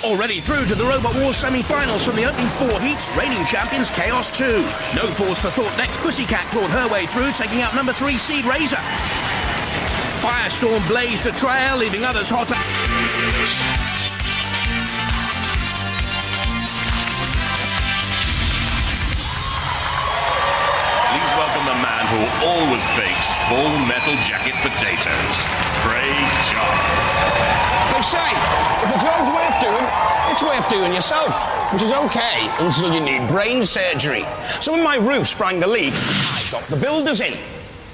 Already through to the Robot Wars semi-finals from the opening 4 heats, reigning champions Chaos 2. No pause for thought, next Pussycat clawed her way through, taking out number 3 seed Razor. Firestorm blazed a trail, leaving others hotter. Please welcome the man who always bakes full metal jacket potatoes, Craig Charles. They say, if a job's worth doing, it's worth doing yourself, which is okay until you need brain surgery. So when my roof sprang a leak, I got the builders in.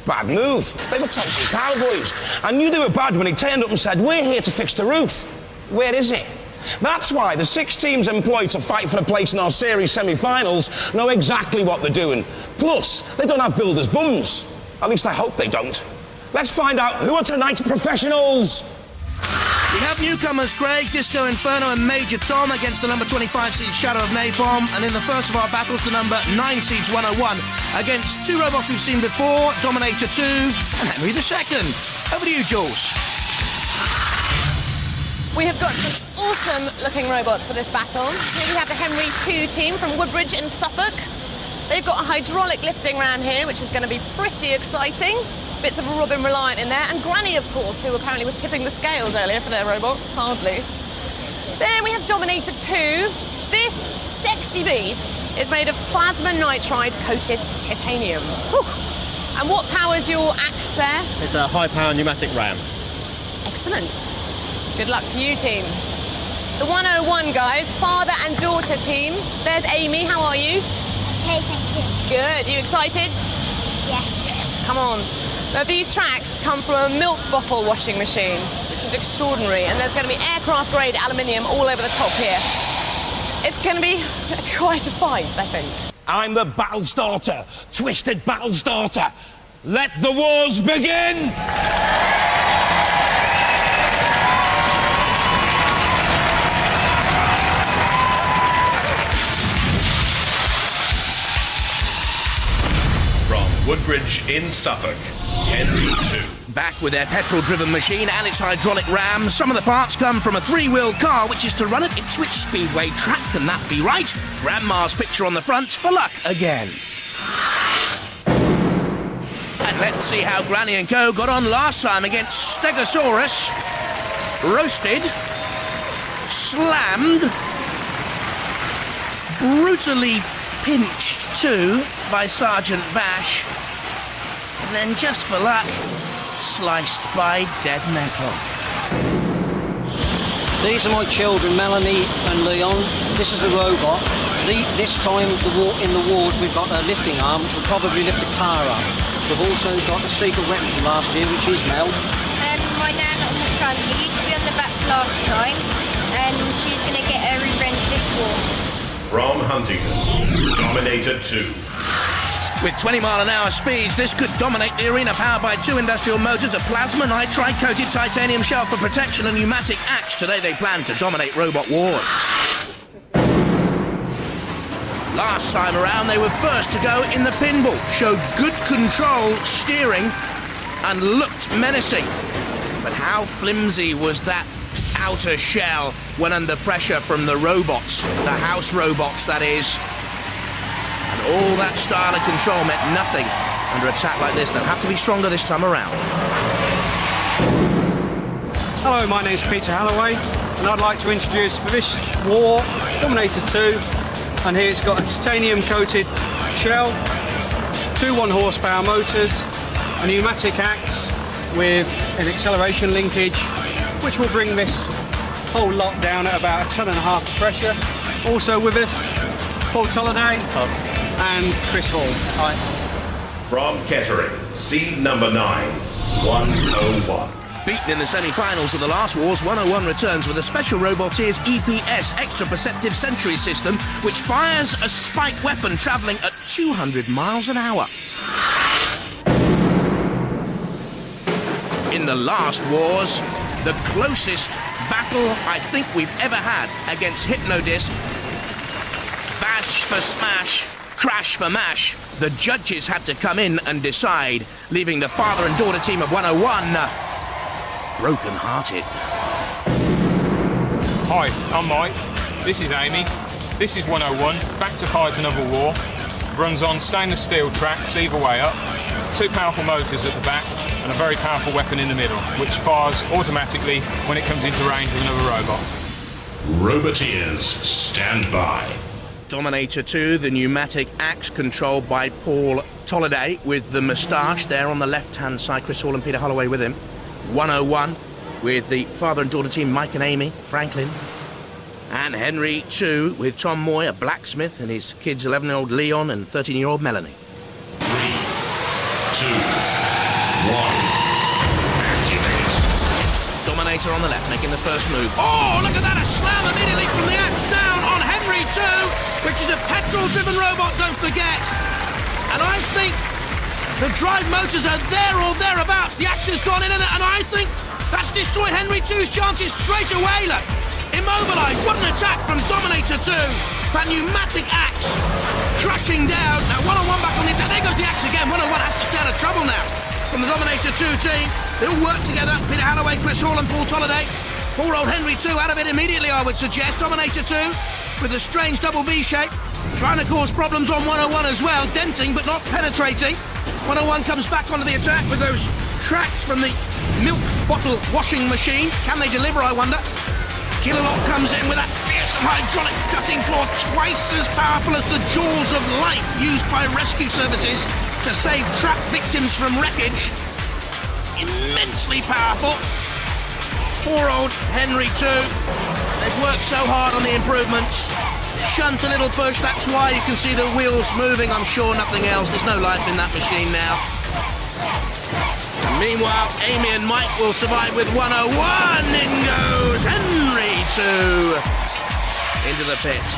Bad move. They were total cowboys. I knew they were bad when he turned up and said, "We're here to fix the roof." Where is it? That's why the 6 teams employed to fight for a place in our series semi-finals know exactly what they're doing. Plus, they don't have builders' bums. At least I hope they don't. Let's find out who are tonight's professionals. We have newcomers Craig, Disc-O-Inferno and Major Tom against the number 25 seed Shadow of Napalm, and in the first of our battles the number 9 seeds 101 against 2 robots we've seen before, Dominator 2 and Henry II. Over to you, Jules. We have got some awesome looking robots for this battle. Here we have the Henry II team from Woodbridge in Suffolk. They've got a hydraulic lifting ram here, which is going to be pretty exciting. Bits of a Robin Reliant in there, and Granny, of course, who apparently was tipping the scales earlier for their robot. Hardly. Then we have Dominator 2. This sexy beast is made of plasma nitride coated titanium. Whew. And what powers your axe there? It's a high-power pneumatic ram. Excellent. Good luck to you, team. The 101 guys, father and daughter team. There's Amy. How are you? Okay, thank you. Good. You excited? Yes. Yes. Come on. Now, these tracks come from a milk bottle washing machine, which is extraordinary, and there's going to be aircraft-grade aluminium all over the top here. It's going to be quite a fight, I think. I'm the battle starter, Twisted Battle Starter. Let the wars begin! From Woodbridge in Suffolk, Henry II. Back with their petrol-driven machine and its hydraulic ram. Some of the parts come from a 3-wheeled car, which is to run at Ipswich Speedway track. Can that be right? Grandma's picture on the front for luck again. And let's see how Granny and Co got on last time against Stegosaurus. Roasted. Slammed. Brutally pinched too by Sergeant Bash. And then just for luck, sliced by dead metal. These are my children, Melanie and Leon. This is the robot. This time in the wars we've got a lifting arm, which will probably lift a car up. We've also got the secret weapon from last year, which is Mel. My nan on the front. It used to be on the back last time, and she's going to get her revenge this war. From Huntingdon, Dominator 2. With 20-mile-an-hour speeds, this could dominate the arena, powered by 2 industrial motors, a plasma nitride-coated titanium shell for protection, and pneumatic axe. Today they plan to dominate Robot Wars. Last time around, they were first to go in the pinball, showed good control, steering, and looked menacing. But how flimsy was that outer shell when under pressure from the robots, the house robots, that is. And all that style of control meant nothing under attack like this. They'll have to be stronger this time around. Hello, my name's Peter Halloway, and I'd like to introduce for this war, Dominator 2, and here it's got a titanium-coated shell, 2 1-horsepower motors, a pneumatic axe with an acceleration linkage, which will bring this whole lot down at about 1.5 tons of pressure. Also with us, Paul Tolliday and Chris Hall. Hi. From Kettering, seed number 9, 101. Beaten in the semi-finals of the last wars, 101 returns with a special Roboteers EPS, Extra Perceptive Sentry System, which fires a spike weapon travelling at 200 miles an hour. In the last wars, the closest battle I think we've ever had against Hypnodisc. Bash for smash, crash for mash. The judges had to come in and decide, leaving the father and daughter team of 101 broken-hearted. Hi, I'm Mike. This is Amy. This is 101, back to fight another war. Runs on stainless steel tracks either way up, 2 powerful motors at the back, and a very powerful weapon in the middle, which fires automatically when it comes into range of another robot. Roboteers, stand by. Dominator 2, the pneumatic axe controlled by Paul Tolliday with the moustache there on the left-hand side. Chris Hall and Peter Holloway with him. 101 with the father and daughter team, Mike and Amy Franklin. And Henry 2 with Tom Moy, a blacksmith, and his kids, 11-year-old Leon and 13-year-old Melanie. 3, 2, 1. Activate. Dominator on the left, making the first move. Oh, look at that, a slam immediately from the axe down on Henry 2, which is a petrol-driven robot, don't forget. And I think the drive motors are there or thereabouts. The axe has gone in, and I think that's destroyed Henry 2's chances straight away, look. Immobilised, what an attack from Dominator 2. That pneumatic axe crashing down. Now 101 back on the attack. There goes the axe again. 101 has to stay out of trouble now. From the Dominator 2 team, they all work together. Peter Holloway, Chris Hall and Paul Tolliday. Poor old Henry 2 out of it immediately, I would suggest. Dominator 2 with a strange double V shape, trying to cause problems on 101 as well. Denting but not penetrating. 101 comes back onto the attack with those tracks from the milk bottle washing machine. Can they deliver, I wonder? Kilolot comes in with that fearsome hydraulic cutting claw, twice as powerful as the jaws of life used by rescue services to save trapped victims from wreckage. Immensely powerful. Poor old Henry 2. They've worked so hard on the improvements. Shunt a little push, that's why you can see the wheels moving. I'm sure nothing else. There's no life in that machine now. And meanwhile, Amy and Mike will survive with 101. In goes Henry 2 into the pits.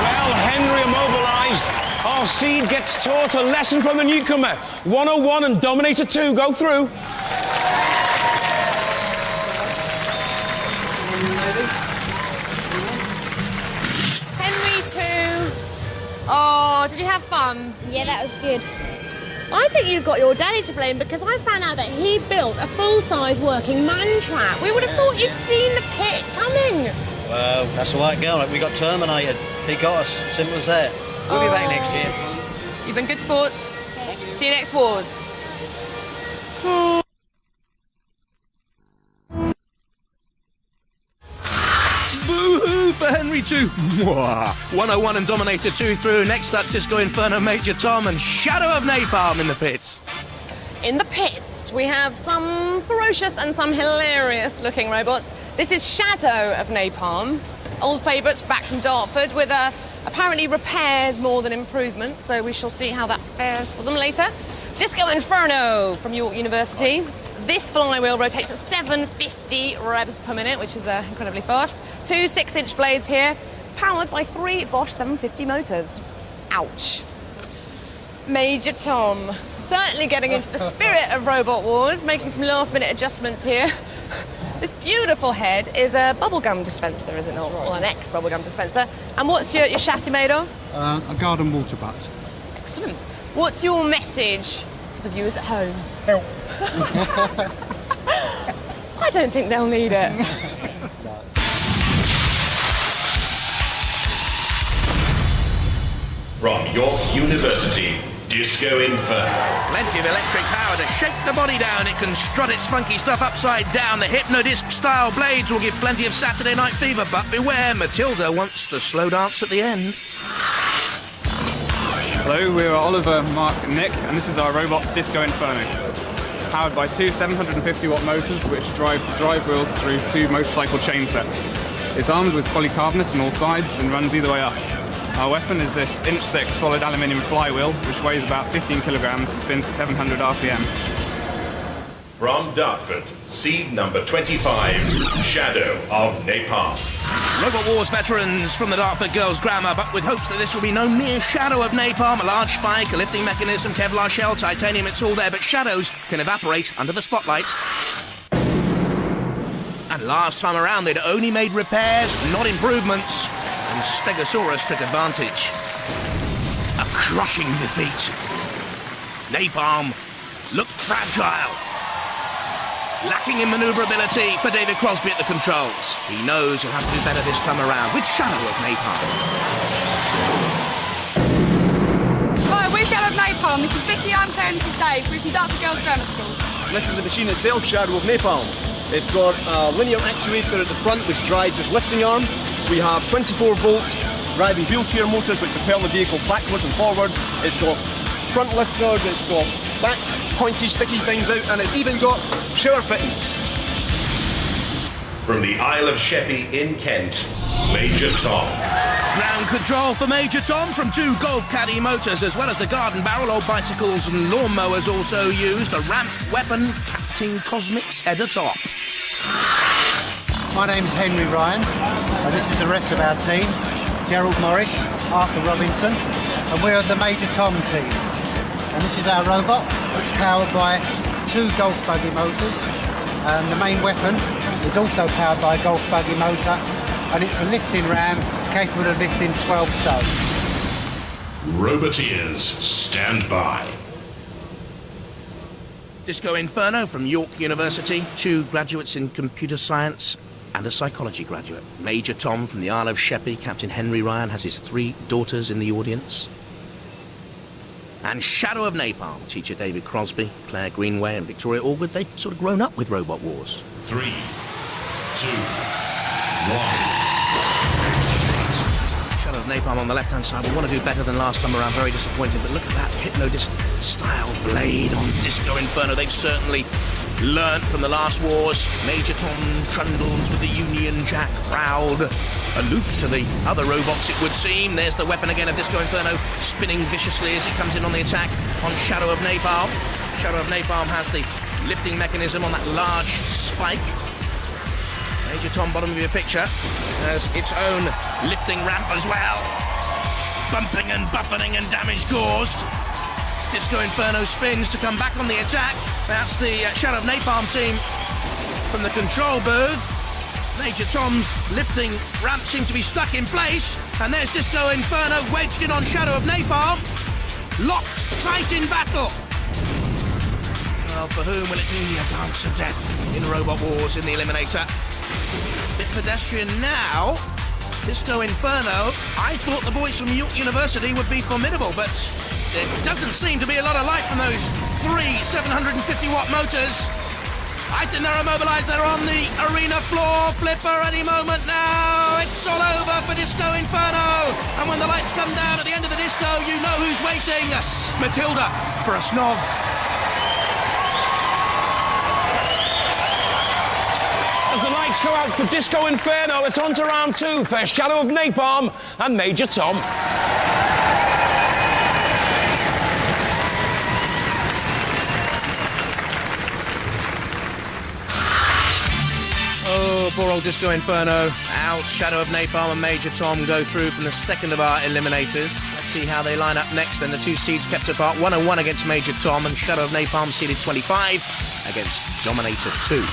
Well, Henry immobilised. Our seed gets taught a lesson from the newcomer. 101 and Dominator 2 go through. Oh, did you have fun? Yeah, that was good. I think you've got your daddy to blame because I found out that he's built a full-size working man trap. We would have thought you'd seen the pit coming. Well, that's the way it goes. We got terminated. He got us. Simple as that. We'll be back next year. You've been good sports. See you next Wars. Boo-hoo for Henry 2. 101 and Dominator 2 through. Next up, Disc-O-Inferno, Major Tom and Shadow of Napalm in the pits. In the pits, we have some ferocious and some hilarious-looking robots. This is Shadow of Napalm. Old favourites back from Dartford with apparently repairs more than improvements, so we shall see how that fares for them later. Disc-O-Inferno from York University. This flywheel rotates at 750 revs per minute, which is incredibly fast. 2 6-inch blades here, powered by 3 Bosch 750 motors. Ouch. Major Tom, certainly getting into the spirit of Robot Wars, making some last-minute adjustments here. This beautiful head is a bubblegum dispenser, is it not? Well, an ex-bubblegum dispenser. And what's your chassis made of? A garden water butt. Excellent. What's your message for the viewers at home? Help. I don't think they'll need it. From York University, Disc-O-Inferno. Plenty of electric power to shake the body down. It can strut its funky stuff upside down. The Hypnodisc-style blades will give plenty of Saturday night fever, but beware, Matilda wants the slow dance at the end. Hello, we're Oliver, Mark and Nick, and this is our robot Disc-O-Inferno. It's powered by 2 750-watt motors which drive the drive wheels through 2 motorcycle chain sets. It's armed with polycarbonate on all sides and runs either way up. Our weapon is this inch-thick solid aluminium flywheel which weighs about 15 kilograms and spins at 700 RPM. From Dartford, seed number 25, Shadow of Napalm. Robot Wars veterans from the Dartford Girls Grammar, but with hopes that this will be no mere shadow of napalm. A large spike, a lifting mechanism, Kevlar shell, titanium, it's all there, but shadows can evaporate under the spotlight. And last time around, they'd only made repairs, not improvements, and Stegosaurus took advantage. A crushing defeat. Napalm looked fragile. Lacking in manoeuvrability for David Crosby at the controls. He knows he'll have to do better this time around with Shadow of Napalm. Hi, we're Shadow of Napalm. This is Vicky, I'm Claire, and this is Dave. We're from Dartford Girls Grammar School. This is the machine itself, Shadow of Napalm. It's got a linear actuator at the front which drives its lifting arm. We have 24-volt driving wheelchair motors which propel the vehicle backwards and forwards. It's got front lifters, it's got back pointy sticky things out, and it's even got shower fittings. From the Isle of Sheppey in Kent, Major Tom. Ground control for Major Tom from 2 Golf Caddy motors, as well as the garden barrel. Old bicycles and lawnmowers also used. A ramp weapon, Captain Cosmic's head atop. My name's Henry Ryan, and this is the rest of our team. Gerald Morris, Arthur Robinson, and we're the Major Tom team. And this is our robot. It's powered by 2 golf buggy motors, and the main weapon is also powered by a golf buggy motor, and it's a lifting ram capable of lifting 12 stone. Roboteers, stand by. Disc-O-Inferno from York University, 2 graduates in computer science and a psychology graduate. Major Tom from the Isle of Sheppey, Captain Henry Ryan, has his 3 daughters in the audience. And Shadow of Napalm, teacher David Crosby, Claire Greenway and Victoria Allgood. They've sort of grown up with Robot Wars. 3, 2, 1. Shadow of Napalm on the left-hand side. We want to do better than last time around. Very disappointed, but look at that Hypnodisc-style blade on Disc-O-Inferno. They've certainly learnt from the last wars. Major Tom trundles with the Union Jack, proud, aloof to the other robots, it would seem. There's the weapon again of Disc-O-Inferno, spinning viciously as it comes in on the attack on Shadow of Napalm. Shadow of Napalm has the lifting mechanism on that large spike. Major Tom, bottom of your picture, has its own lifting ramp as well. Bumping and buffeting and damage caused. Disc-O-Inferno spins to come back on the attack. That's the Shadow of Napalm team from the control booth. Major Tom's lifting ramp seems to be stuck in place. And there's Disc-O-Inferno wedged in on Shadow of Napalm. Locked tight in battle. Well, for whom will it be a dance of death in Robot Wars in the Eliminator? Bit pedestrian now. Disc-O-Inferno. I thought the boys from York University would be formidable, but there doesn't seem to be a lot of light from those 3 750-watt motors. I think they're immobilised. They're on the arena floor. Flipper any moment now. It's all over for Disc-O-Inferno. And when the lights come down at the end of the disco, you know who's waiting. Matilda for a snog. As the lights go out for Disc-O-Inferno, it's on to round 2 for Shadow of Napalm and Major Tom. Oh, poor old Disc-O-Inferno. Out. Shadow of Napalm and Major Tom go through from the second of our eliminators. Let's see how they line up next. Then the 2 seeds kept apart. 101 against Major Tom, and Shadow of Napalm seeded 25 against Dominator 2.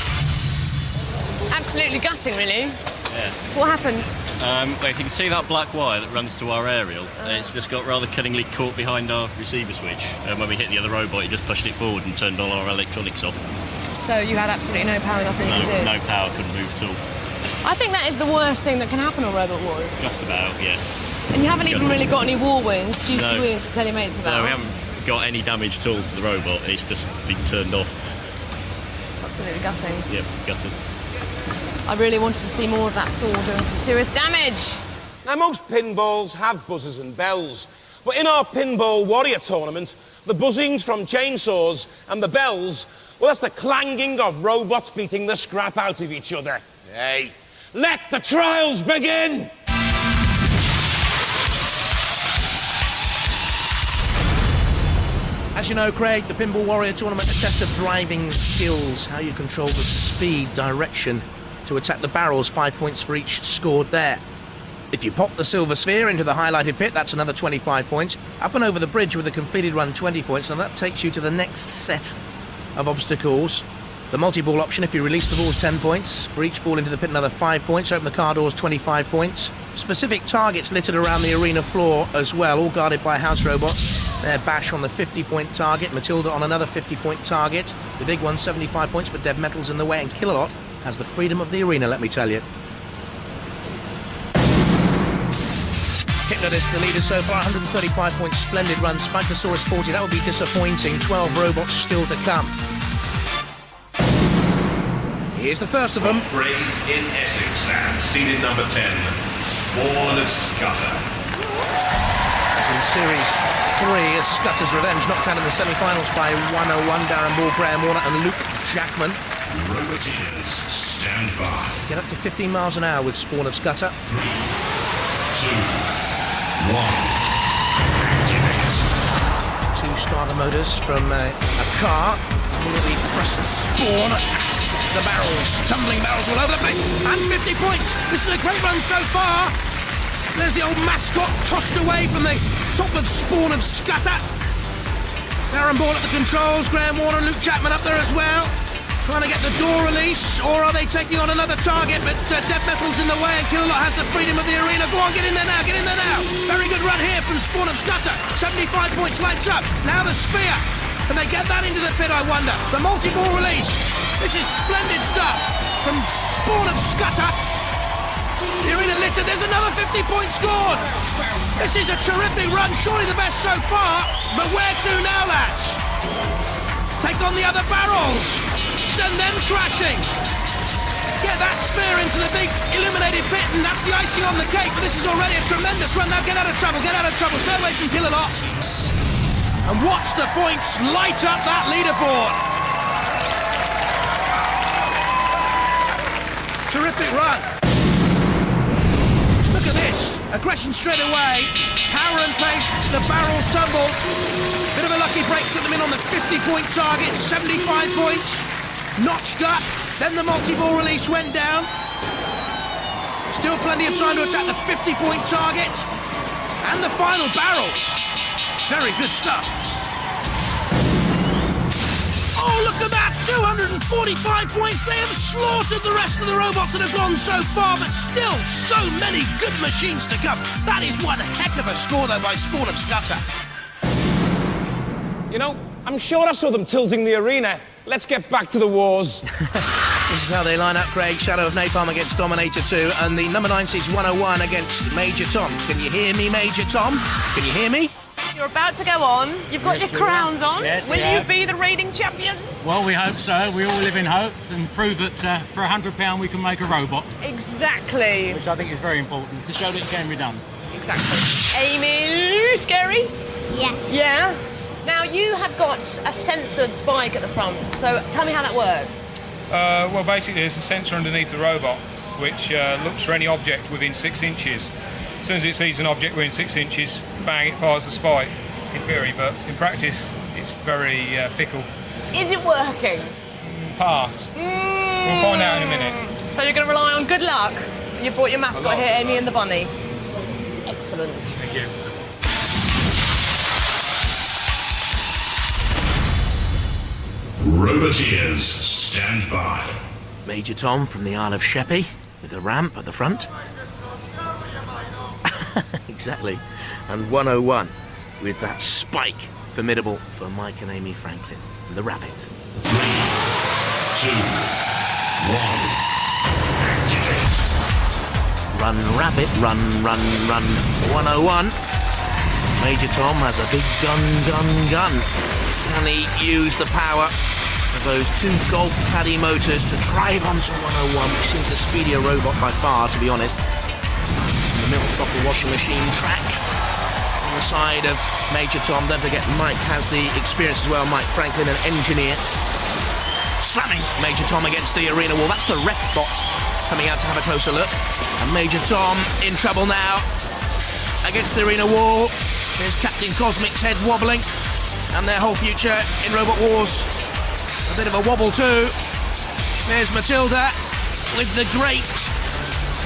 Absolutely gutting, really. Yeah. What happened? Well, if you can see that black wire that runs to our aerial, it's just got rather cunningly caught behind our receiver switch. And when we hit the other robot, it just pushed it forward and turned all our electronics off. So you had absolutely no power, nothing you could do? No power, couldn't move at all. I think that is the worst thing that can happen on Robot Wars. Just about, yeah. And you haven't even really got any war wounds, juicy wounds to tell your mates about? No, we haven't got any damage at all to the robot. It's just been turned off. It's absolutely gutting. Yep, gutted. I really wanted to see more of that sword doing some serious damage. Now, most pinballs have buzzers and bells, but in our Pinball Warrior tournament, the buzzings from chainsaws and the bells, well, that's the clanging of robots beating the scrap out of each other. Hey, let the trials begin! As you know, Craig, the Pinball Warrior tournament, a test of driving skills, how you control the speed, direction to attack the barrels. 5 points for each scored there. If you pop the silver sphere into the highlighted pit, that's another 25 points. Up and over the bridge with a completed run, 20 points, and that takes you to the next set of obstacles. The multi-ball option, if you release the balls, 10 points. For each ball into the pit, another 5 points. Open the car doors, 25 points. Specific targets littered around the arena floor as well, all guarded by house robots. Their Bash on the 50-point target, Matilda on another 50-point target. The big one, 75 points, but Dev Metal's in the way, and Killalot has the freedom of the arena, let me tell you. Hypnodist, the leader so far, 135 points, splendid run. Spikeosaurus 40, that would be disappointing. 12 robots still to come. Here's the first of them. Braze in Essex and seeded number 10, Spawn of Scudder. In Series 3, as Scutter's Revenge, knocked out in the semi-finals by 101, Darren Ball, Graham Warner and Luke Jackman. Roboteers, stand by. Get up to 15 miles an hour with Spawn of Scudder. 3, 2, 1, activate. 2 starter motors from a car. Immediately thrust Spawn at the barrels. Tumbling barrels all over the place. And 50 points. This is a great run so far. There's the old mascot tossed away from the top of Spawn of Scudder. Darren Ball at the controls. Graham Warner and Luke Chapman up there as well. Trying to get the door release, or are they taking on another target? But Dev Metal's in the way and Killalot has the freedom of the arena. Go on, get in there now, get in there now. Very good run here from Spawn of Scudder. 75 points, lights up. Now the spear. Can they get that into the pit, I wonder? The multi-ball release. This is splendid stuff from Spawn of Scudder. The arena lit up. There's another 50 points scored. This is a terrific run, surely the best so far. But where to now, lads? Take on the other barrels. Send them crashing. Get that spear into the big illuminated pit, and that's the icing on the cake. But this is already a tremendous run. Now get out of trouble, get out of trouble. Stay away from Killalot. And watch the points light up that leaderboard. Terrific run. Look at this. Aggression straight away. Power and pace. The barrels tumble. Bit of a lucky break took them in on the 50-point target. 75 points. Notched up. Then the multi-ball release went down. Still plenty of time to attack the 50-point target. And the final barrels. Very good stuff. Oh, look at that! 245 points. They have slaughtered the rest of the robots that have gone so far, but still so many good machines to come. That is one heck of a score, though, by Spawn of Scudder. You know, I'm sure I saw them tilting the arena. Let's get back to the wars. This is how they line up, Craig. Shadow of Napalm against Dominator 2, and the number 9 seeds 101 against Major Tom. Can you hear me, Major Tom? Can you hear me? You're about to go on. You've got your crowns on. Yes, Will you be the reigning champions? Well, we hope so. We all live in hope and prove that for £100 we can make a robot. Exactly. Which I think is very important to show that it can be done. Exactly. Amy, scary? Yes. Yeah? Now, you have got a censored spike at the front, so tell me how that works. Well, basically, there's a sensor underneath the robot which looks for any object within 6 inches. As soon as it sees an object within 6 inches, bang, it fires the spike, in theory, but in practice, it's very fickle. Is it working? Pass. We'll find out in a minute. So you're going to rely on good luck? You brought your mascot here, Amy and the bunny. Excellent. Thank you. Roboteers, stand by. Major Tom from the Isle of Sheppey with a ramp at the front. Exactly. And 101 with that spike. Formidable for Mike and Amy Franklin. And the rabbit. 3, 2, 1, activate. Run, rabbit, run, run, run. 101. Major Tom has a big gun. Can he use the power of those 2 golf caddy motors to drive onto 101, which seems the speedier robot by far, to be honest. The milk bottle washing machine tracks on the side of Major Tom. Don't forget, Mike has the experience as well. Mike Franklin, an engineer. Slamming Major Tom against the arena wall. That's the ref bot coming out to have a closer look. And Major Tom in trouble now against the arena wall. There's Captain Cosmic's head wobbling. And their whole future in Robot Wars. A bit of a wobble too. There's Matilda with the great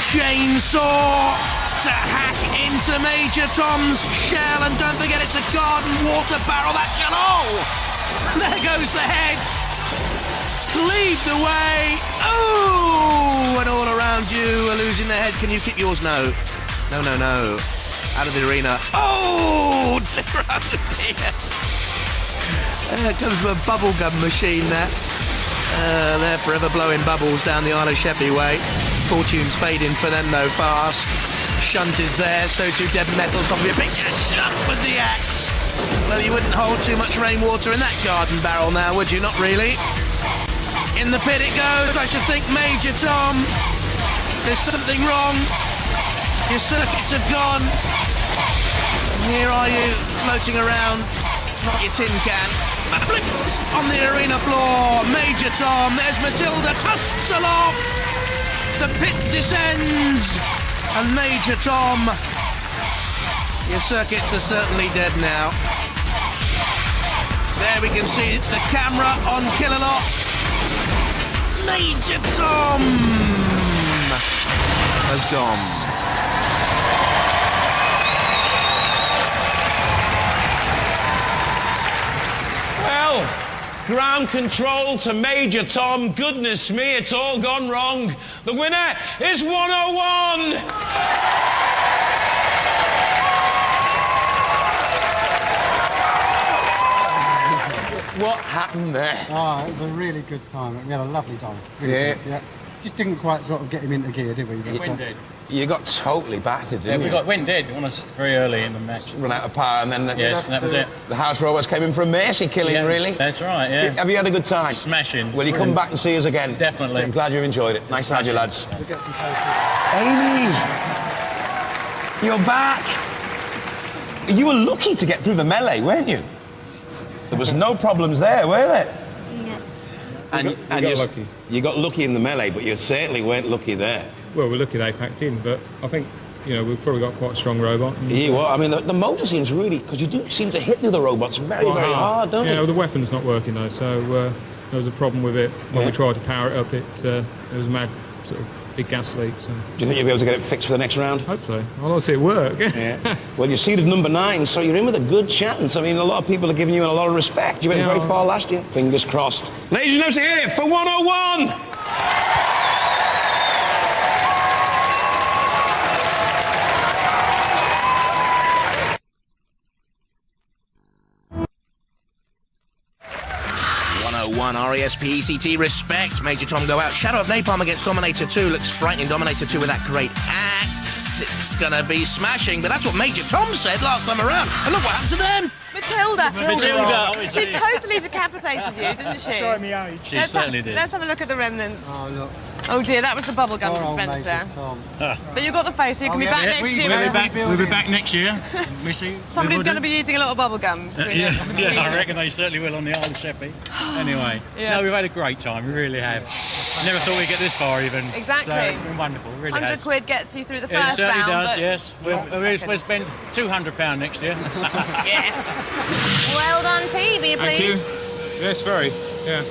chainsaw to hack into Major Tom's shell. And don't forget, it's a garden water barrel, that shell. Oh! There goes the head. Cleaved away. Oh! And all around you are losing their head. Can you keep yours? No. No. out of the arena. Oh, dear. There comes a bubblegum machine there. They're forever blowing bubbles down the Isle of Sheppey way. Fortune's fading for them though fast. Shunt is there, so too Dead Metal's on your big shot with the axe. Well, you wouldn't hold too much rainwater in that garden barrel now, would you? Not really. In the pit it goes. I should think Major Tom. There's something wrong. Your circuits have gone. Here are you, floating around. Not your tin can. Flipped on the arena floor. Major Tom. There's Matilda. Tusks aloft. The pit descends. And Major Tom. Your circuits are certainly dead now. There we can see the camera on Killalot. Major Tom has gone. Well, ground control to Major Tom. Goodness me, it's all gone wrong. The winner is 101. What happened there? Oh, it was a really good time. We had a lovely time. Really Yeah. good, yeah. Just didn't quite sort of get him into gear, did we? But, Wind did. You got totally battered, Yeah, didn't we you? got wind did on us very early in the match. Run out of power, and then Yes, that was it. the house robots came in for a mercy killing, Yeah, really. That's right, yeah. Have you had a good time? Smashing. Will you come back and see us again? Definitely. I'm glad you've enjoyed it. Nice to have you, lads. we'll get some photos. Amy, you're back. You were lucky to get through the melee, weren't you? There was no problems there, were there? We got lucky. You got lucky in the melee, but you certainly weren't lucky there. Well, we're lucky they packed in, but I think, you know, we've probably got quite a strong robot. Yeah, well, I mean, the motor seems really... Because you do seem to hit the other robots very, very hard, don't Yeah, you? well, the weapon's not working, though, so there was a problem with it. When we tried to power it up, it was a mad sort of big gas leak, so... Do you think you'll be able to get it fixed for the next round? Hope so. I'd like to see it work. Yeah. Well, you're seeded number 9, so you're in with a good chance. I mean, a lot of people are giving you a lot of respect. You went very far last year. Fingers crossed. Ladies and gentlemen, here for 101! RESPECT, respect. Major Tom go out. Shadow of Napalm against Dominator 2. Looks frightening. Dominator 2 with that great axe. It's gonna be smashing, but that's what Major Tom said last time around. And look what happened to them. Matilda. She totally decapitated you, didn't she? Showing me age. She certainly did. Let's have a look at the remnants. Oh, look. Oh dear, that was the bubblegum Poor old dispenser. Major Tom. But you've got the face, so you can be back next year. We'll be back next year, Missy. Somebody's going to be eating a lot of bubblegum. Yeah, I reckon they certainly will on the Isle of Sheppey. Anyway, no, we've had a great time, we really have. Never thought we'd get this far even. Exactly. So it's been wonderful, really 100 has. quid gets you through the Yeah, it first certainly round. does, yes. We'll spend £200 next year. Yes. Well done, T. Be you Thank you. pleased? Yes, very. Yeah.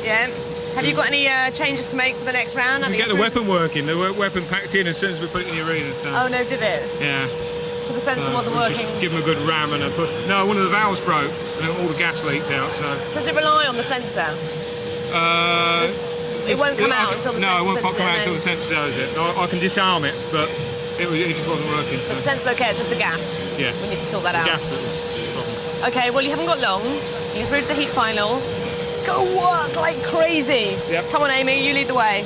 Yeah. Have you got any changes to make for the next round? We get the weapon working. The weapon packed in as soon as we put it in the arena. So. Oh, no, did it? Yeah. So the sensor wasn't we'll working? Just give them a good ram and a put. No, one of the valves broke and all the gas leaked out. So. Does it rely on the sensor? It won't come out until the sensor No, it won't senses come out it, until the then- sensor does it. I can disarm it, but it just wasn't working. So So. the sensor's okay, it's just the gas. Yeah. We need to sort that out. Gas that was the problem. Okay, well, you haven't got long. You're through to the heat final. Go work like crazy. Yep. Come on, Amy, you lead the way.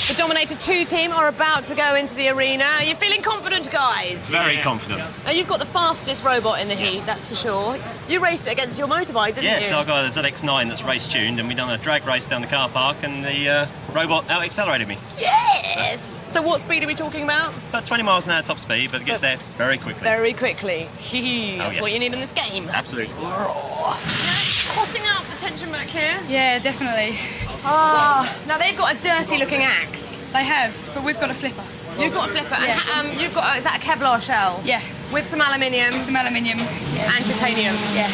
The Dominator 2 team are about to go into the arena. Are you feeling confident, guys? Very confident. Now, you've got the fastest robot in the heat, that's for sure. You raced it against your motorbike, didn't Yes, you? I've got a ZX9 that's race tuned, and we done a drag race down the car park, and the robot out accelerated me. Yes! So what speed are we talking about? About 20 miles an hour top speed, but it gets there very quickly. Very quickly. That's yes. what you need in this game. Absolutely. Hotting up the tension back here. Yeah, definitely. Now they've got a dirty looking axe. They have, but we've got a flipper. You've got a flipper. Yeah. And you've got, is that a Kevlar shell? Yeah. With some aluminium? Some aluminium. Yeah. And titanium? Yeah.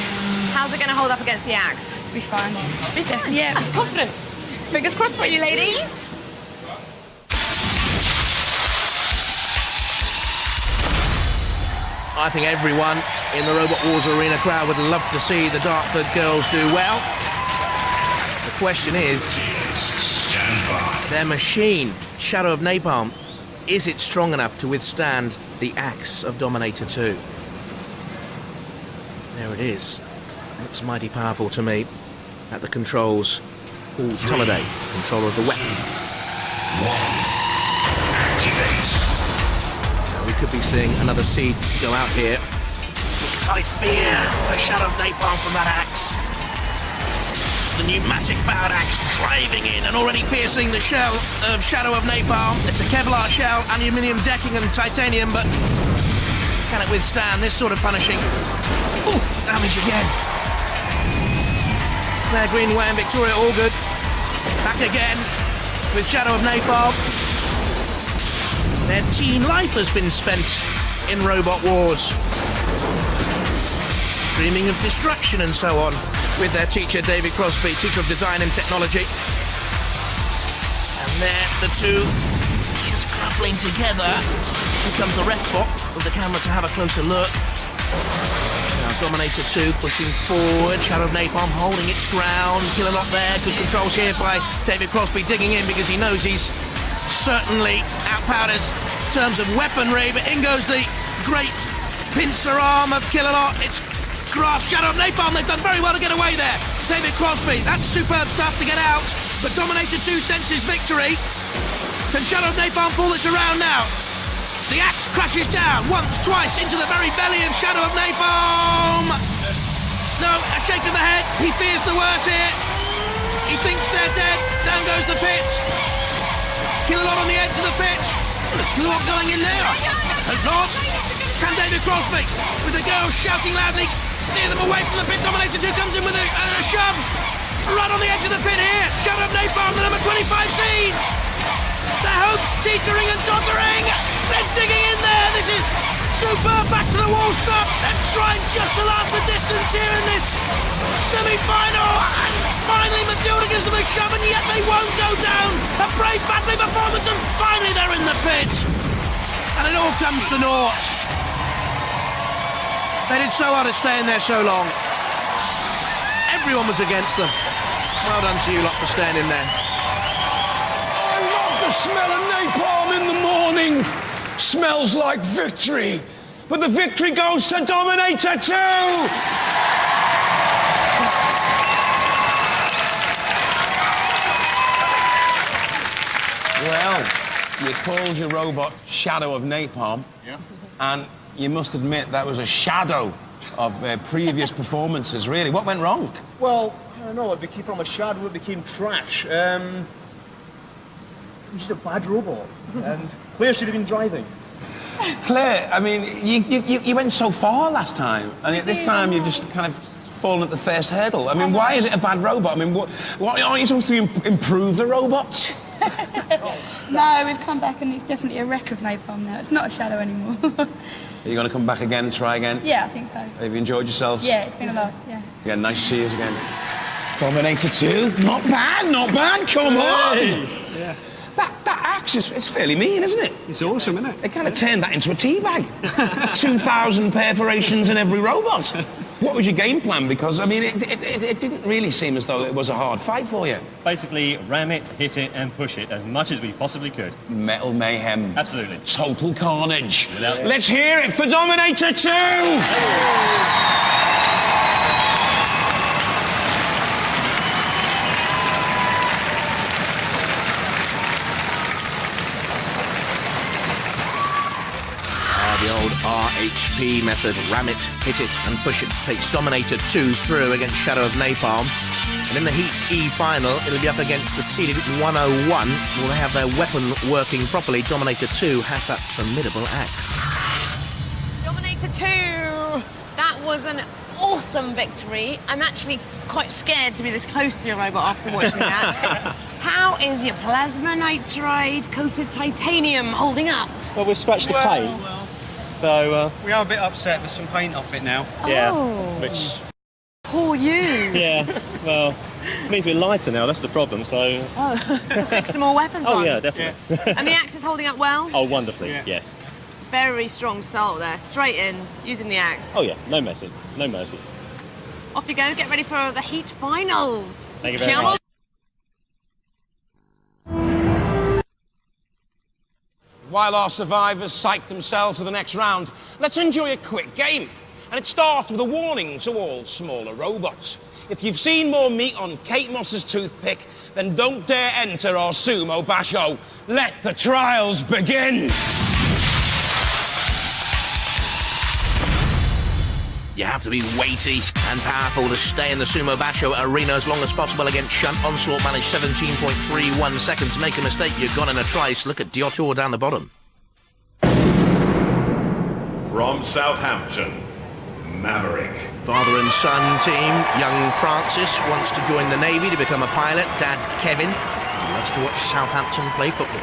How's it going to hold up against the axe? Be fine. Be fine? Yeah. Confident. Fingers crossed for you, ladies. I think everyone in the Robot Wars Arena crowd would love to see the Dartford girls do well. The question is, their machine, Shadow of Napalm, is it strong enough to withstand the axe of Dominator 2. There it is. Looks mighty powerful to me. At the controls, Paul Tolliday, controller of the weapon. Activate. Now we could be seeing another seed go out here. I fear a shadow of napalm from that axe. The pneumatic-powered axe driving in and already piercing the shell of Shadow of Napalm. It's a Kevlar shell, aluminium decking and titanium, but can it withstand this sort of punishing? Ooh, damage again. Claire Greenway and Victoria Allgood back again with Shadow of Napalm. Their teen life has been spent in Robot Wars, dreaming of destruction and so on, with their teacher David Crosby, teacher of design and technology. And there, the two just grappling together. Here comes the ref bot with the camera to have a closer look. Now Dominator 2 pushing forward, Shadow of Napalm holding its ground, Killalot there, good controls here by David Crosby digging in because he knows he's certainly outpowered us in terms of weaponry, but in goes the great pincer arm of Killalot. It's grasp Shadow of Napalm. They've done very well to get away there. David Crosby, that's superb stuff to get out, but Dominator 2 senses victory. Can Shadow of Napalm pull this around now? The axe crashes down once, twice into the very belly of Shadow of Napalm. No, a shake of the head. He fears the worst here. He thinks they're dead. Down goes the pit. Killalot on the edge of the pit. There's Killalot going in there. Hope not. Can David Crosby, with the girls shouting loudly, steer them away from the pit? Dominator 2 comes in with a shove. Right on the edge of the pit here. Shadow of Napalm, the number 25 seeds. Their hopes teetering and tottering. They're digging in there. This is superb. Back to the wall stop. They're trying just to last the distance here in this semi-final. And finally Matilda gives them a shove, and yet they won't go down. A brave battling performance, and finally they're in the pit. And it all comes to naught. They did so hard to stay in there so long. Everyone was against them. Well done to you lot for staying in there. I love the smell of napalm in the morning. Smells like victory. But the victory goes to Dominator 2. Well, you called your robot Shadow of Napalm. Yeah. And you must admit that was a shadow of previous performances, really. What went wrong? Well, I don't know, it became from a shadow, it became trash. It was just a bad robot. And Claire should have been driving. Claire, I mean, you went so far last time, and this time you've just kind of fallen at the first hurdle. I mean, why is it a bad robot? I mean, what aren't you supposed to improve the robot? No, we've come back and it's definitely a wreck of napalm now. It's not a shadow anymore. Are you going to come back again and try again? Yeah, I think so. Have you enjoyed yourselves? Yeah, it's been a lot, yeah. Yeah, nice to see you again. Dominator 2? Not bad, come on! Yeah. That axe it's fairly mean, isn't it? It's awesome, isn't it? They kind of turned that into a tea bag. 2,000 perforations in every robot. What was your game plan? Because, I mean, it didn't really seem as though it was a hard fight for you. Basically, ram it, hit it, and push it as much as we possibly could. Metal mayhem. Absolutely. Total carnage. Without... Let's hear it for Dominator 2! The old RHP method, ram it, hit it and push it, takes Dominator 2 through against Shadow of Napalm. And in the Heat E final, it'll be up against the seeded 101. Will they have their weapon working properly? Dominator 2 has that formidable axe. Dominator 2! That was an awesome victory. I'm actually quite scared to be this close to your robot after watching that. How is your plasma nitride coated titanium holding up? Well, we've scratched the paint. So, we are a bit upset with some paint off it now. yeah, Oh. which... Poor you. Yeah, well, it means we're lighter now, that's the problem, so... Oh, so stick some more weapons on. Oh, yeah, definitely. Yeah. And the axe is holding up well? Oh, wonderfully, yes. Very strong start there, straight in, using the axe. Oh, yeah, no messing, no mercy. Off you go, get ready for the Heat finals. Thank you very much. while our survivors psych themselves for the next round, let's enjoy a quick game. And it starts with a warning to all smaller robots. If you've seen more meat on Kate Moss's toothpick, then don't dare enter our sumo basho. Let the trials begin! You have to be weighty and powerful to stay in the sumo basho arena as long as possible against Shunt. Onslaught managed 17.31 seconds. Make a mistake, you're gone in a trice. Look at Diotor down the bottom. From Southampton, Maverick. Father and son team. Young Francis wants to join the Navy to become a pilot. Dad Kevin loves to watch Southampton play football.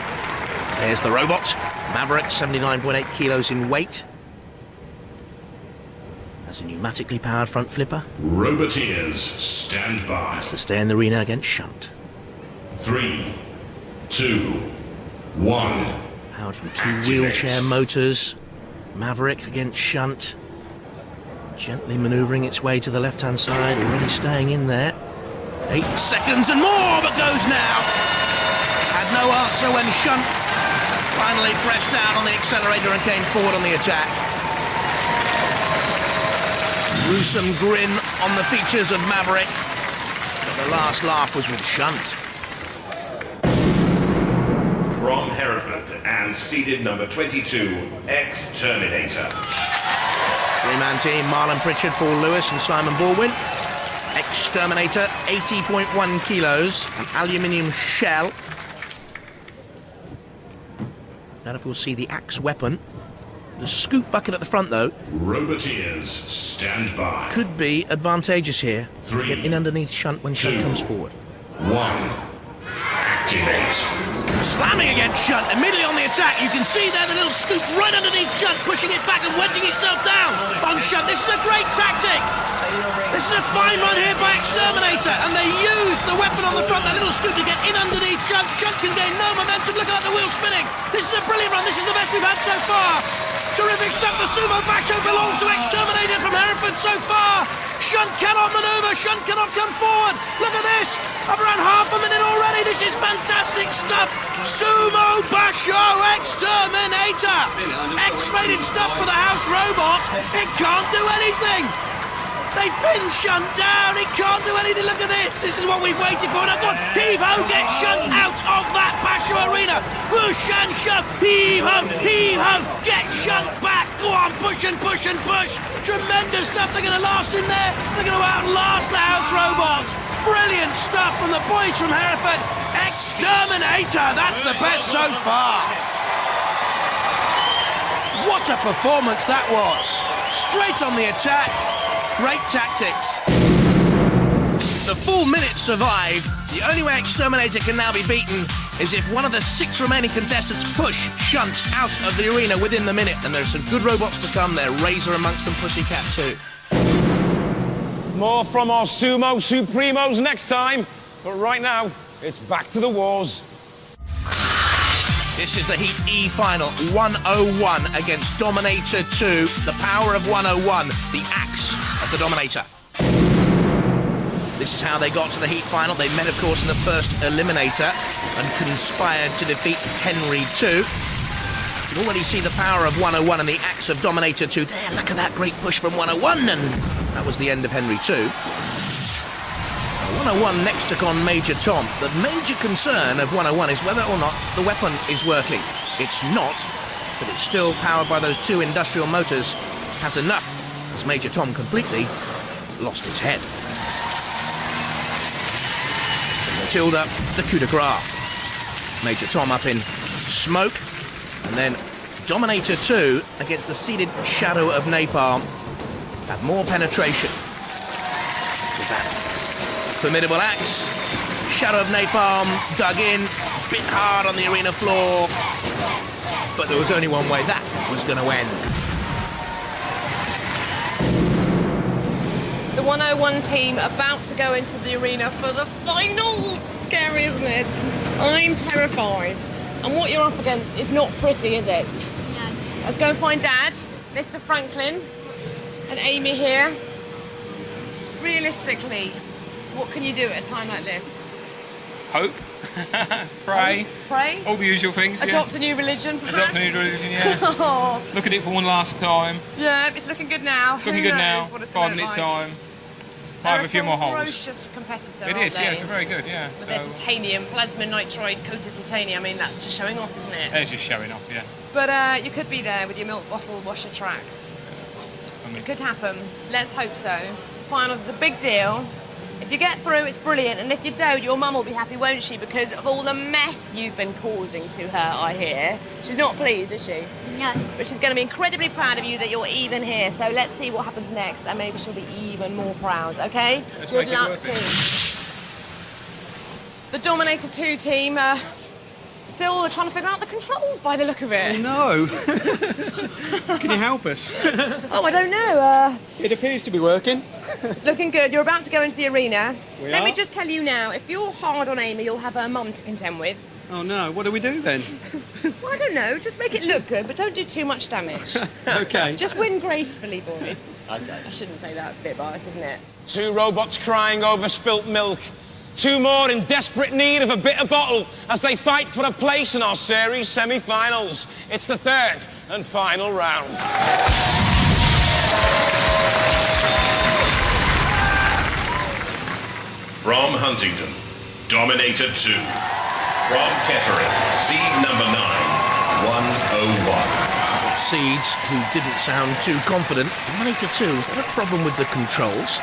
There's the robot. Maverick, 79.8 kilos in weight. Has a pneumatically powered front flipper. Roboteers, stand by. Has to stay in the arena against Shunt. 3, 2, 1. Powered from 2 wheelchair motors. Maverick against Shunt. Gently manoeuvring its way to the left-hand side, already staying in there. 8 seconds and more, but goes now. Had no answer when Shunt finally pressed down on the accelerator and came forward on the attack. Gruesome grin on the features of Maverick, but the last laugh was with Shunt. From Hereford and seeded number 22, Exterminator. 3-man team, Marlon Pritchard, Paul Lewis and Simon Baldwin. Exterminator, 80.1 kilos, an aluminium shell. Now if we'll see the axe weapon. The scoop bucket at the front, though. Roboteers, stand by. Could be advantageous here. 3, to get in underneath Shunt when Shunt comes forward. 1. Activate. Slamming against Shunt, immediately on the attack. You can see there the little scoop right underneath Shunt, pushing it back and wedging itself down on Shunt. This is a great tactic. This is a fine run here by Exterminator, and they used the weapon on the front, that little scoop, to get in underneath Shunt. Shunt can gain no momentum. Look at that, the wheel spinning. This is a brilliant run. This is the best we've had so far. Terrific stuff. The sumo basho belongs to Exterminator from Hereford so far. Shunt cannot manoeuvre. Shunt cannot come forward. Look at this. Up around half a minute already. This is fantastic stuff. Sumo basho Exterminator. X-rated stuff for the house robot. It can't do anything. They pin Shunt down. It can't do anything. Look at this. This is what we've waited for. Now, go on. Heave-ho. Get Shunt out of that basho arena. Push and shove. Heave-ho. Heave-ho. Get Shunt back. Go on. Push and push and push. Tremendous stuff. They're going to last in there. They're going to outlast the house robot. Brilliant stuff from the boys from Hereford. Exterminator. That's the best so far. What a performance that was. Straight on the attack. Great tactics. The full minute survived. The only way Exterminator can now be beaten is if one of the 6 remaining contestants push Shunt out of the arena within the minute. And there's some good robots to come there. Razor amongst them, Pussycat too. More from our Sumo Supremos next time. But right now, it's back to the wars. This is the Heat E final, 101 against Dominator 2. The power of 101, the axe of the Dominator. This is how they got to the Heat final. They met, of course, in the first Eliminator and conspired to defeat Henry 2. You can already see the power of 101 and the axe of Dominator 2. There, look at that great push from 101, and that was the end of Henry 2. 101 next took on Major Tom. The major concern of 101 is whether or not the weapon is working. It's not, but it's still powered by those 2 industrial motors. Has enough, as Major Tom completely lost his head. Matilda, the coup de grace. Major Tom up in smoke, and then Dominator 2 against the seeded Shadow of Napalm. Had more penetration with that formidable axe. Shadow of Napalm dug in, bit hard on the arena floor, but there was only one way that was going to end. The 101 team about to go into the arena for the finals. Scary, isn't it? I'm terrified. And what you're up against is not pretty, is it? No. Let's go and find Dad, Mr. Franklin, and Amy here. Realistically, what can you do at a time like this? hope, pray, all the usual things. Adopt a new religion, perhaps? Adopt a new religion, yeah. Oh. Look at it for one last time. Yeah, it's looking good now. Looking good now. 5 minutes time. Might have a few more holes. Ferocious competitor, It is, yes, very good, yeah. With their titanium, plasma nitride coated titanium. I mean, that's just showing off, isn't it? It's just showing off, yeah. But you could be there with your milk bottle washer tracks. It could happen. Let's hope so. The finals is a big deal. If you get through, it's brilliant, and if you don't, your mum will be happy, won't she? Because of all the mess you've been causing to her, I hear. She's not pleased, is she? No. But she's going to be incredibly proud of you that you're even here. So let's see what happens next, and maybe she'll be even more proud, okay? Let's Good make it luck, worth team. The Dominator 2 team, still trying to figure out the controls by the look of it. No. Can you help us? Oh, I don't know. It appears to be working. It's looking good. You're about to go into the arena. We Let me are? just tell you now, if you're hard on Amy, you'll have her mum to contend with. Oh no, what do we do then? Well, I don't know. Just make it look good, but don't do too much damage. Okay. Just win gracefully, boys. Okay. I shouldn't say that. It's a bit biased, isn't it? 2 robots crying over spilt milk. 2 more in desperate need of a bitter bottle as they fight for a place in our series semi-finals. It's the 3rd and final round. From Huntingdon, Dominator 2. From Kettering, seed number 9, 101. Seeds, who didn't sound too confident. Dominator 2, is that a problem with the controls?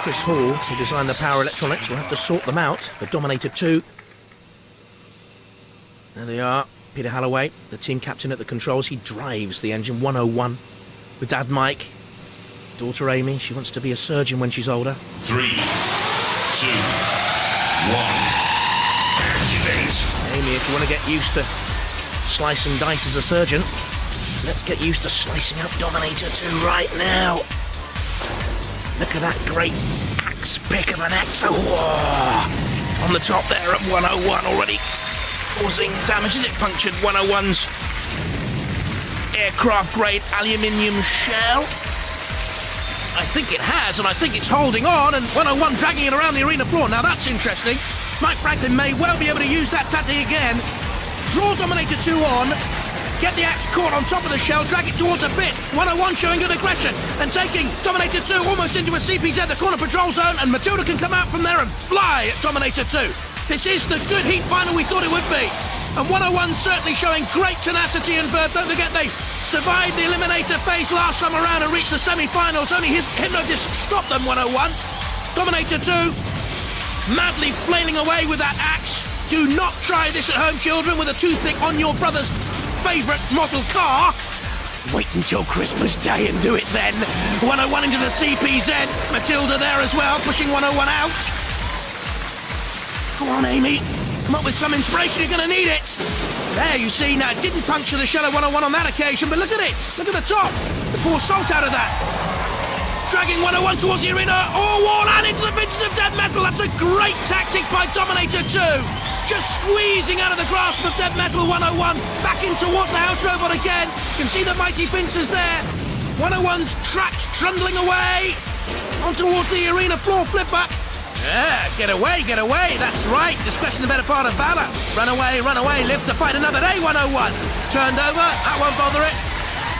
Chris Hall, who designed the power electronics, will have to sort them out for Dominator 2. There they are. Peter Halloway, the team captain at the controls. He drives the engine 101 with Dad Mike. Daughter Amy, she wants to be a surgeon when she's older. 3, 2, 1. Activate. Amy, if you want to get used to slice and dice as a surgeon, let's get used to slicing up Dominator 2 right now. Look at that great axe pick of an axe. Oh, on the top there at 101 already causing damage. Is it punctured 101's aircraft grade aluminium shell? I think it has, and I think it's holding on, and 101 dragging it around the arena floor. Now that's interesting. Mike Franklin may well be able to use that tactic again. Draw Dominator 2 on, get the axe caught on top of the shell, drag it towards a bit. 101 showing good aggression and taking Dominator 2 almost into a CPZ, the corner patrol zone, and Matilda can come out from there and fly at Dominator 2. This is the good heat final we thought it would be. And 101 certainly showing great tenacity, and don't forget they survived the eliminator phase last time around and reached the semi-finals. Only his Hypnodisc stopped them, 101. Dominator 2 madly flailing away with that axe. Do not try this at home, children, with a toothpick on your brother's favourite model car. Wait until Christmas Day and do it then. 101 into the CPZ. Matilda there as well, pushing 101 out. Go on, Amy. Come up with some inspiration, you're going to need it. There, you see, now it didn't puncture the shell of 101 on that occasion, but look at it. Look at the top. It pours salt out of that. Dragging 101 towards the arena. Oh, wall and into the pinches of dead metal. That's a great tactic by Dominator 2. Just squeezing out of the grasp of dead metal 101. Back in towards the house robot again. You can see the mighty pincers there. 101's tracks trundling away. On towards the arena floor flipper. Yeah, get away, that's right. Discretion the better part of valor. Run away, live to fight another day, 101. Turned over, that won't bother it.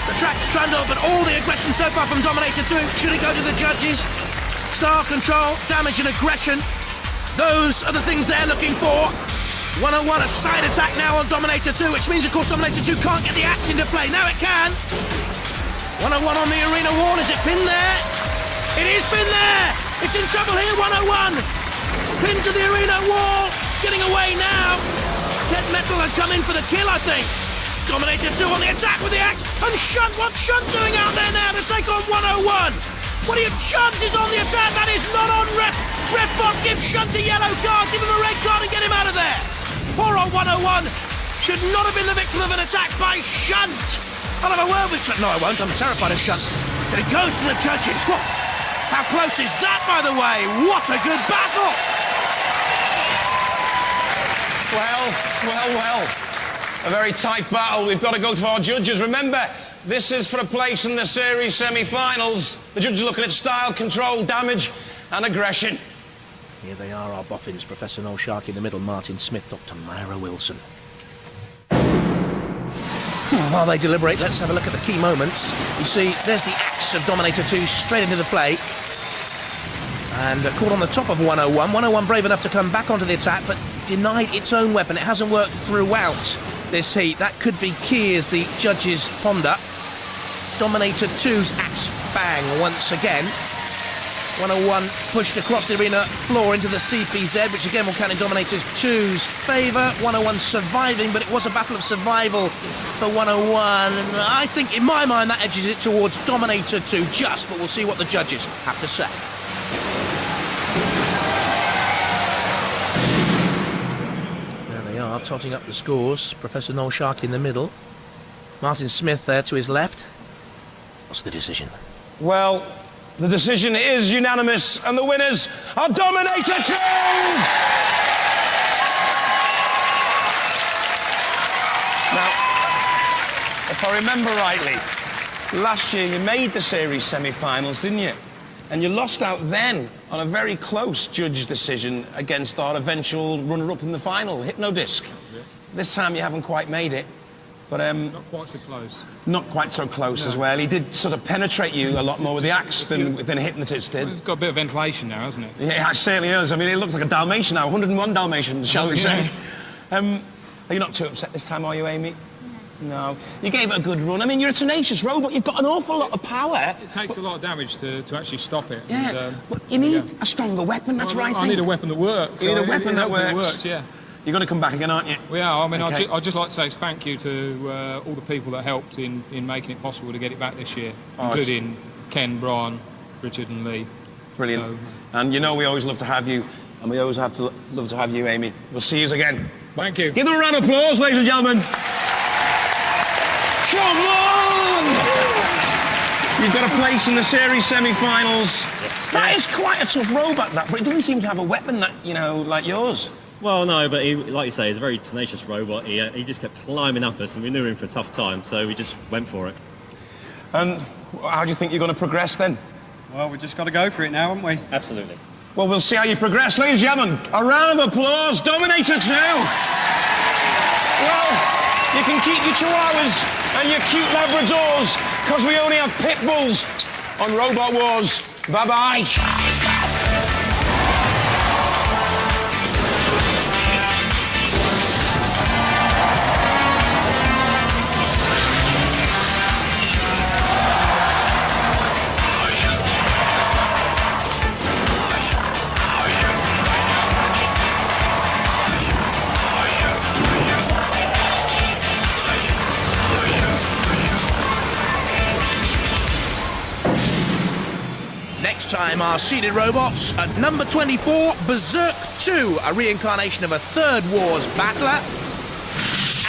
The track's trundled, but all the aggression so far from Dominator 2. Should it go to the judges? Star control, damage and aggression. Those are the things they're looking for. 101, a side attack now on Dominator 2, which means, of course, Dominator 2 can't get the axe into play. Now it can. 101 on the arena wall. Is it pinned there? It is pinned there. It's in trouble here, 101. Pinned to the arena wall. Getting away now. Dead Metal has come in for the kill, I think. Dominator 2 on the attack with the axe. And Shunt, what's Shunt doing out there now to take on 101? What are you, Shunt is on the attack. That is not on ref. Ref Bot gives Shunt a yellow card. Give him a red card and get him out of there. Poor old 101 should not have been the victim of an attack by Shunt. I'll have a word with Shunt. No, I won't. I'm terrified of Shunt. But it goes to the judges. What? How close is that, by the way? What a good battle! Well. A very tight battle. We've got to go to our judges. Remember, this is for a place in the series semi-finals. The judges are looking at style, control, damage, and aggression. Here they are, our boffins, Professor Noel Sharkey in the middle, Martin Smith, Dr. Myra Wilson. While they deliberate, let's have a look at the key moments. You see, there's the axe of Dominator 2 straight into the play. And caught on the top of 101. 101 brave enough to come back onto the attack, but denied its own weapon. It hasn't worked throughout this heat. That could be key as the judges ponder. Dominator 2's axe bang once again. 101 pushed across the arena floor into the CPZ, which again will count in Dominator 2's favour. 101 surviving, but it was a battle of survival for 101. And I think, in my mind, that edges it towards Dominator 2 just, but we'll see what the judges have to say. There they are, totting up the scores. Professor Noel Sharkey in the middle. Martin Smith there to his left. What's the decision? Well, the decision is unanimous, and the winners are Dominator 2! Now, if I remember rightly, last year you made the series semi-finals, didn't you? And you lost out then on a very close judge decision against our eventual runner-up in the final, Hypnodisc. Yeah. This time you haven't quite made it. But, not quite so close. Not quite so close as well. He did sort of penetrate you a lot more with the axe than Hypnotist did. It's got a bit of ventilation now, hasn't it? Yeah, it certainly is. I mean, it looks like a Dalmatian now, 101 Dalmatians, shall we say. Are you not too upset this time, are you, Amy? No. You gave it a good run. I mean, you're a tenacious robot. You've got an awful lot of power. It takes a lot of damage to actually stop it. Yeah, and, but you need a stronger weapon, that's right. I need a weapon that works. You need a weapon that works. Yeah. You're going to come back again, aren't you? We are. I mean, Okay. I'd just like to say thank you to all the people that helped in making it possible to get it back this year, including Ken, Brian, Richard and Lee. Brilliant. So, and you know we always love to have you, and we always love to have you, Amy. We'll see you again. Thank you. Give them a round of applause, ladies and gentlemen. Come on! You've got a place in the series semi-finals. Yes. That is quite a tough robot, that, but it doesn't seem to have a weapon that, you know, like yours. Well, no, but he, like you say, he's a very tenacious robot. He just kept climbing up us, and we knew we were in for a tough time, so we just went for it. And how do you think you're going to progress then? Well, we've just got to go for it now, haven't we? Absolutely. Well, we'll see how you progress. Ladies and gentlemen, a round of applause, Dominator 2. Well, you can keep your chihuahuas and your cute Labradors, because we only have pit bulls on Robot Wars. Bye-bye. Next time, our seeded robots at number 24, Berserk 2, a reincarnation of a Third Wars battler.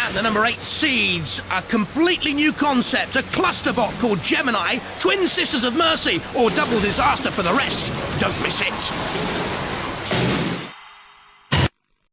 And the number 8 seeds, a completely new concept, a clusterbot called Gemini, Twin Sisters of Mercy, or Double Disaster for the rest. Don't miss it.